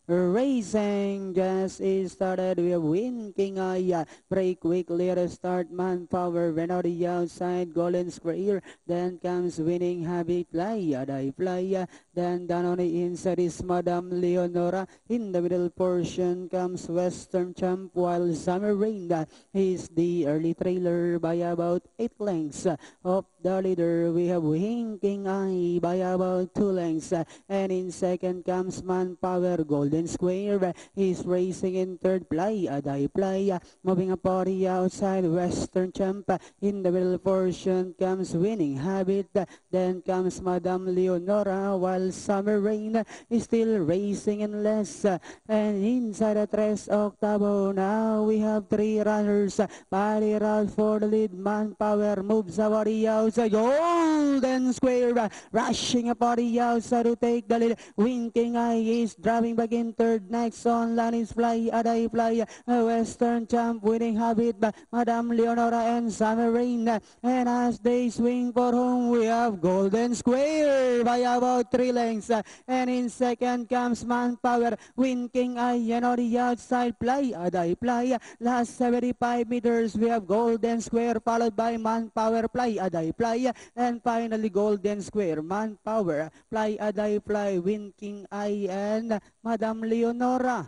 Racing just is started. We have Win King Aya. Break quickly at the start. Manpower went out the outside. Golden Square. Then comes Winning Habit. Fly. Aday fly. Then down on the inside is Madam Leonora. In the middle portion comes Western Champ, while Summer Rain is the early trailer by about 8 lengths. Of the leader, we have Winking Eye by about 2 lengths. And in second comes Manpower. Golden Square is racing in third. Fly, Aday Fly. Moving up on the outside, Western Champ. In the middle portion comes Winning Habit. Then comes Madam Leonora, while Summer Rain is still racing in less. And inside the tres octavo, now we have 3 runners. Body route for the lead. Manpower moves about the outside. Golden Square rushing about the outside to take the lead. Winking Eye is driving back in third. Next on line is Fly, Aday Fly. Western Champ, Winning Habit, Madam Leonora and Summer Rain. And as they swing for home, we have Golden Square by about 3 lengths. And in second comes Manpower. Winking Eye, and on the outside, Fly, Aday Fly. Last 75 meters, we have Golden Square, followed by Manpower, Fly, Aday Fly. And finally, Golden Square, Manpower, Fly, Aday Fly, Winking Eye, and Madam Leonora.